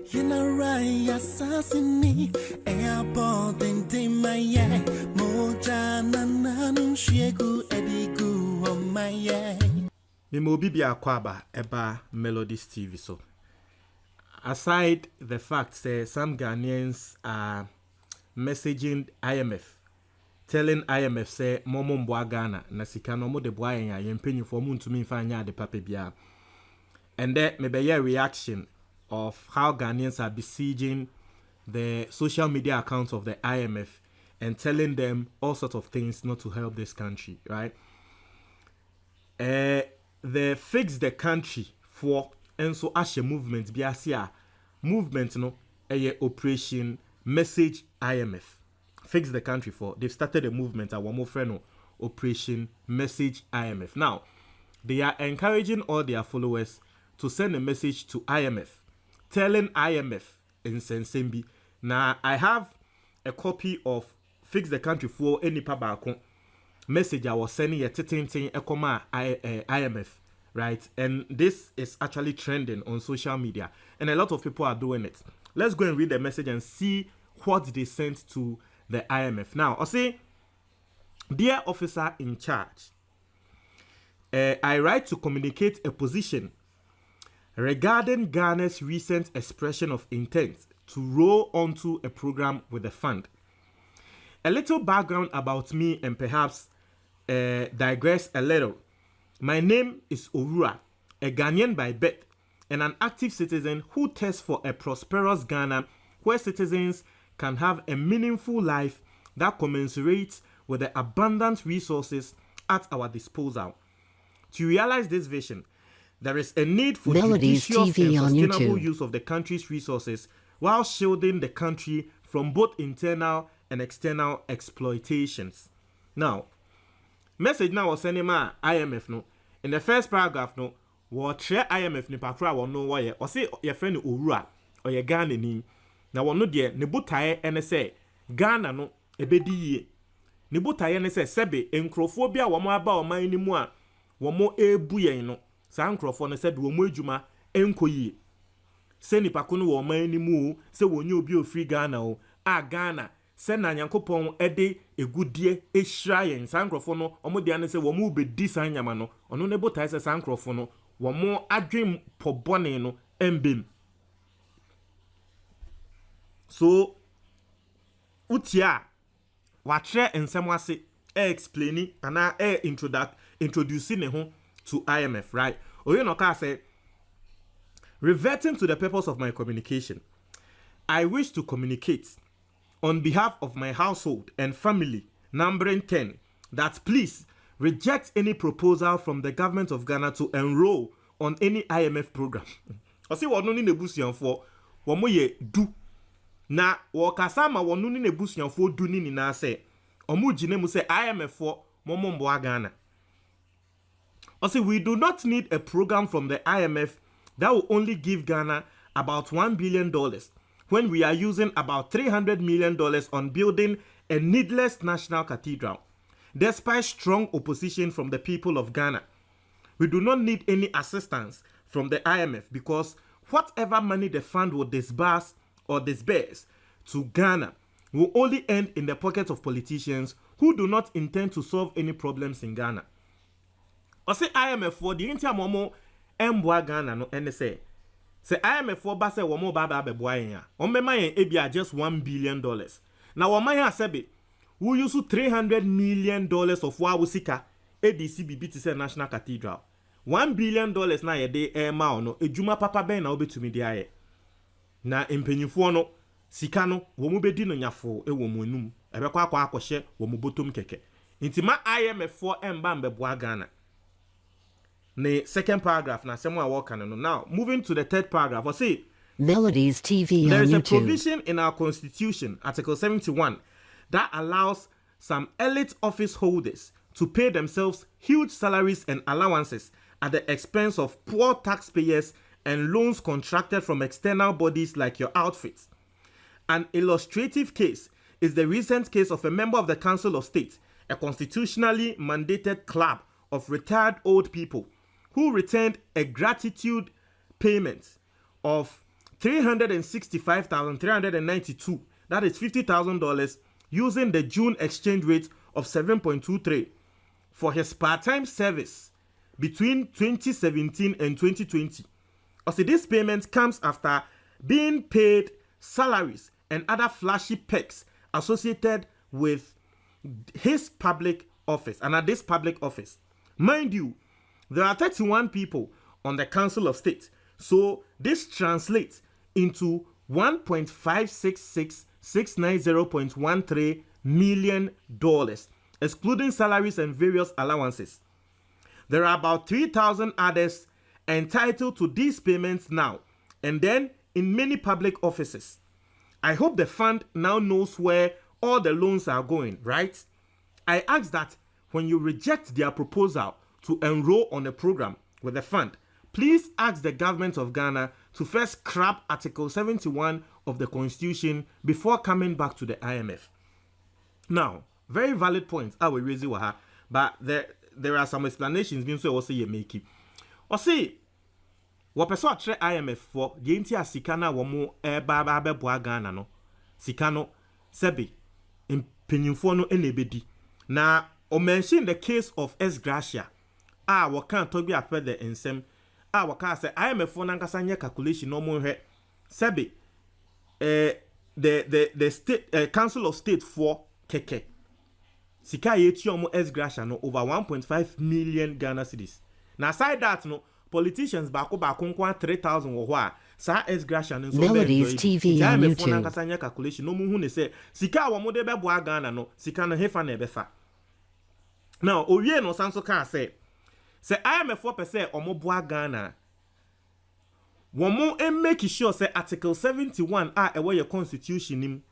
You know right, assassinate. Airport and Timaya. Moja nananum shegu edigu on my yeah. Mimobi bi akwaba eba Melodies TV so. Aside the fact that some Ghanaians are messaging IMF, telling IMF say momo mbwa Ghana na sika no mo de boa yen yempenyi for mu ntumi fa nya de papa bia. And there may be a reaction of how Ghanaians are besieging the social media accounts of the IMF and telling them all sorts of things not to help this country, right? The Fix the Country for and so as a movement biasia movement no a operation message IMF. Fix the Country for they've started a movement at one more friend operation message IMF. Now they are encouraging all their followers to send a message to IMF, telling IMF in Sensembi. Now I have a copy of Fix the Country for any pabako message I was sending a titinting ekoma IMF, right? And this is actually trending on social media, and a lot of people are doing it. Let's go and read the message and see what they sent to the IMF. Now, I'll say, dear officer in charge, I write to communicate a position regarding Ghana's recent expression of intent to roll onto a program with the fund. A little background about me and perhaps digress a little. My name is Orua, a Ghanaian by birth and an active citizen who tests for a prosperous Ghana where citizens can have a meaningful life that commensurates with the abundant resources at our disposal. To realize this vision, there is a need for MELODIES judicious TV and sustainable YouTube. use of the country's resources while shielding the country from both internal and external exploitations. Now, message now was sending my IMF no. In the first paragraph no, what share IMF ni pakra won no why or say your friend Orua or your Ghana ni. Na won no de ne botae ene say Ghana no ebedi yie. Ne botae ene say sebe enkrofo bia wo mo aba o man ni mu a wo mo ebu yen no. Sa nkrofo no say de wo mo adwuma enko yie. Se nipa ko no wo man ni mu se wonye obi ofri Ghana o a Ghana se na Nyankopon ede egudie ehira yen sa nkrofo no omo de ane se wo mo bedi san nyama no ono ne botae se sa nkrofo no wo mo adwem pobone no embem. So utia watre ensem wase explaining and introducing ho to IMF, right? Oyenoka say, reverting to the purpose of my communication, I wish to communicate on behalf of my household and family, numbering 10, that please reject any proposal from the government of Ghana to enroll on any IMF program. I see what no need nebusian for what mo ye do. Na wakasama wonu ni nebusian for do ni na say omu jine mu say IMF for momo mboa Ghana. I say we do not need a program from the IMF that will only give Ghana about $1 billion when we are using about $300 million on building a needless national cathedral. Despite strong opposition from the people of Ghana, we do not need any assistance from the IMF because whatever money the fund will disburse to Ghana will only end in the pockets of politicians who do not intend to solve any problems in Ghana. I say IMF for the entire momo emboa Ghana no NSA. Say IMF for ba say womo baba beboa yen. On be mayen ebia just $1 billion. Now wo mayen asebe we use $300 million of wa wusika ADC BBT say National Cathedral. $1 billion na ye de ma no ejuma papa ben na obetumi de aye. Na empenyifo no sika no wo mu bedi no nyafo e wo mu enum ebekwa akwa akohye wo mu botom keke. Intima IMF for emba mbeboa Ghana. The second paragraph now somewhere walking on. Now moving to the third paragraph, I say MELODIES TV there on is a YouTube. provision in our constitution, Article 71, that allows some elite office holders to pay themselves huge salaries and allowances at the expense of poor taxpayers and loans contracted from external bodies like your outfits. An illustrative case is the recent case of a member of the Council of State, a constitutionally mandated club of retired old people who returned a gratitude payment of $365,392, that is $50,000, using the June exchange rate of 7.23 for his part-time service between 2017 and 2020. Also, this payment comes after being paid salaries and other flashy perks associated with his public office and at this public office. Mind you, there are 31 people on the Council of State, so this translates into $1.566690.13 million, excluding salaries and various allowances. There are about 3,000 others entitled to these payments now, and then in many public offices. I hope the fund now knows where all the loans are going, right? I ask that when you reject their proposal to enroll on a program with the fund, please ask the government of Ghana to first scrap Article 71 of the Constitution before coming back to the IMF. Now, very valid points I will raise it, but there are some explanations being so also you make it. Or say, what person tre IMF for the entire Sikana womo baba Ghana no Sikano Sebi in Peninfono enebedi. Now, or mention the case of S. Gracia. What can't talk be a the ensem. What can say IMF for Nankasanya calculation no more he Sebi the state Council of State for Keke. Sika yetiomo S. Gracia no over 1.5 million Ghana cedis. Now, aside that, no politicians back 3,000 or sa S. Gracia no Melodies TV on YouTube. Kasanya calculation no mu ne say sika wo mo de beboa Ghana no sika no hefa na ebefa. Now, owie no sanso ka say IMF 4% omo boa Ghana. Wo mo make sure say Article 71 ewo your constitution nim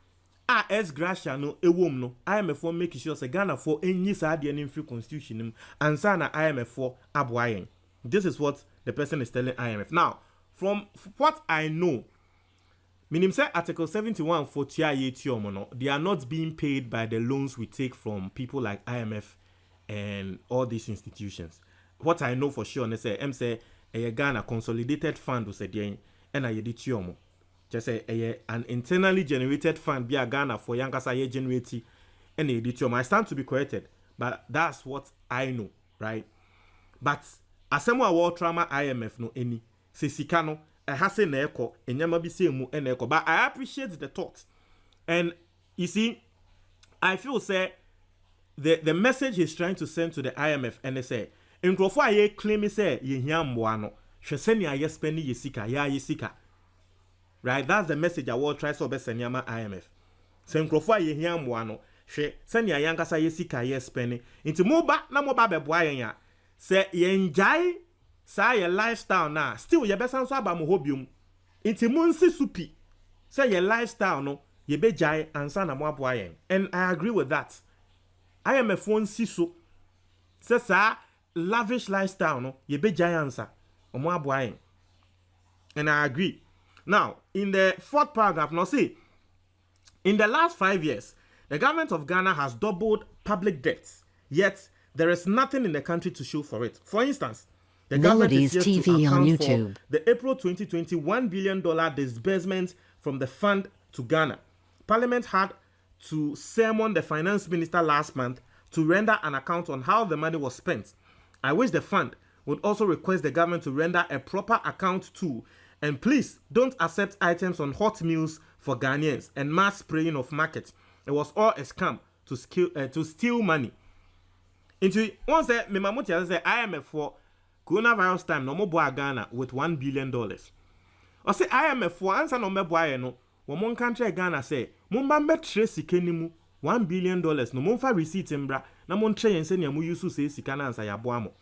S. Gracia no ewom no IMF 4 make sure say Ghana for enyi sa de nim free constitution nim ansa na IMF 4 aboa yen. This is what the person is telling IMF. Now, from what I know, meaning say Article 71 for no, they are not being paid by the loans we take from people like IMF and all these institutions. What I know for sure, they say a Ghana consolidated fund was a day and I did just say an internally generated fund be a Ghana for Yankasa generate and a I stand to be corrected, but that's what I know, right? But Asemwa World Trauma IMF no any se sika no ehase na eko enyama bi se mu na eko, but I appreciate the thought. And you see, I feel say the message he's trying to send to the IMF and they say nkrofo aye claim say ye hia mboa no hwese ne aye spend ye sika ya ye sika, right? That's the message I will try so be senyama IMF. Se nkrofo aye hia mboa no hwe se ne ayankasa ye sika ye spend nti mo ba na mo ba beboa yen ya. Say ye enjoy say your lifestyle now. Still ye besan so aba mo hobium. Inti munsi supi. Say your lifestyle no ye be jai ansa na mo aboa yen. And I agree with that. IMF won si so. Say sa lavish lifestyle no ye be jai ansa o mo aboa yen. And I agree. Now, in the fourth paragraph, now see, in the last 5 years, the government of Ghana has doubled public debts, yet there is nothing in the country to show for it. For instance, the government is yet to account for the April 2020 $1 billion disbursement from the fund to Ghana. Parliament had to summon the finance minister last month to render an account on how the money was spent. I wish the fund would also request the government to render a proper account too. And please don't accept items on hot meals for Ghanaians and mass spraying of markets. It was all a scam to steal money. Into once the Memamuti say IMF for coronavirus time no more boy Ghana with $1 billion. Or say IMF for answer no more boy no. One country Ghana say mumba metre sike nimu $1 billion no monfa receipt mbra na montre yense ne amu yusu say sika na ansa ya boa mo.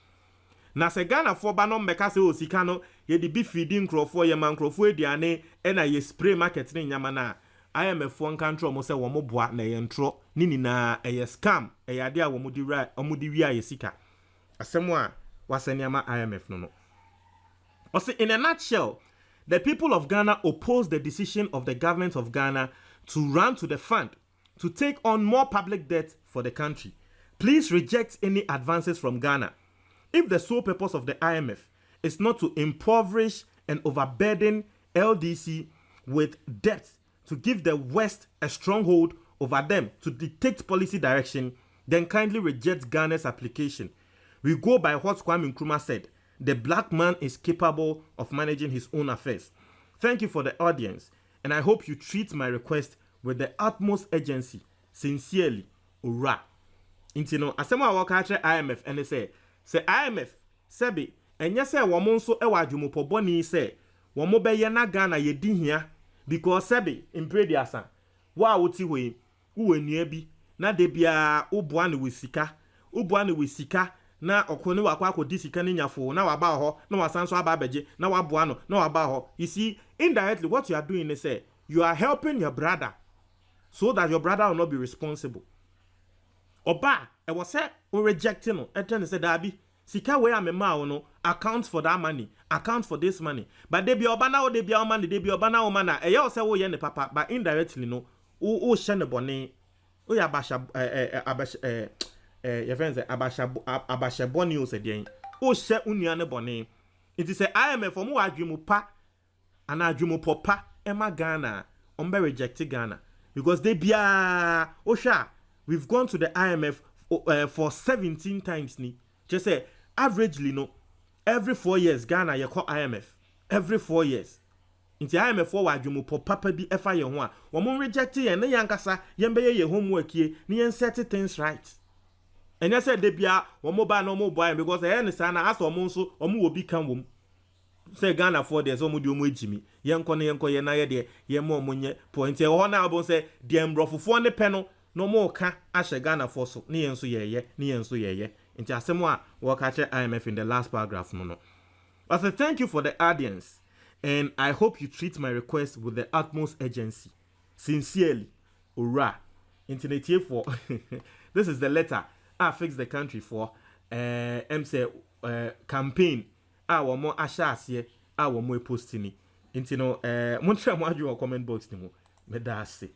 Na se Ghana for ba no mbeka say o sika no ye di be feeding crofo ye man crofo ediane e na ye spray market ne nyama na IMF for country omo say wo mo boa na ye ntro nini na ye scam e ade a wo mo di wi a ye sika asemo a wasanyama IMF no. Also, in a nutshell, the people of Ghana oppose the decision of the government of Ghana to run to the fund to take on more public debt for the country. Please reject any advances from Ghana. If the sole purpose of the IMF is not to impoverish and overburden LDC with depth to give the West a stronghold over them to dictate policy direction, then kindly reject Ghana's application. We go by what Kwame Nkrumah said. The black man is capable of managing his own affairs. Thank you for the audience, and I hope you treat my request with the utmost urgency. Sincerely, Ura. Inti no, asema wa waka IMF ene say IMF sebe enye say wo mo nso e wa adwumopo boni say wo mo be ye na Ghana ye di hia because sebe impredi asa wa woti we uwenua bi na de bia uboa ne wesika na okone wakwa akodi sika ne nyafo na waba ho na wasanso aba abeje na waboa no na waba ho. You see, indirectly what you are doing is say you are helping your brother so that your brother will not be responsible. Oba e was say o rejecting no eten say dabi sika we amema no account for that money, account for this money, but they be oba na o de bia o money, they be oba na o mana e ye say wo ye ne papa, but indirectly no o hye ne bone o ya abasha your friends say abasha bone o say den o hye unua ne bone. It is say IMF omo adwumu pa ana adwumu popa ema Ghana on be reject Ghana because they bia o sha. We've gone to the IMF for 17 times ni. Just say averagely no every 4 years Ghana you call IMF every 4 years. Inti IMF for wadwumu po papa bi efa ye ho a wo mo reject ye na yankasa ye mbeye ye homework ye ni yen set things right. And you said de bia wo mo ba no mo boy because e ne sa na aso mo nso o mo obi kan wom. Say Ghana for there so mo di o mo ejimi yenko ne yenko ye na ye de ye mo nye point e ho na abo say de mbrofofo ne pe no no more ka ashe Ghana for so ni yenso yeye nti asemo a wo ka che IMF in the last paragraph no. I say thank you for the audience and I hope you treat my request with the utmost urgency. Sincerely, Ura. Internet here for this is the letter I fix the country for say campaign wo mo asha ase wo mo post ni nti no mo try mo adwo comment box ni mo me da ase.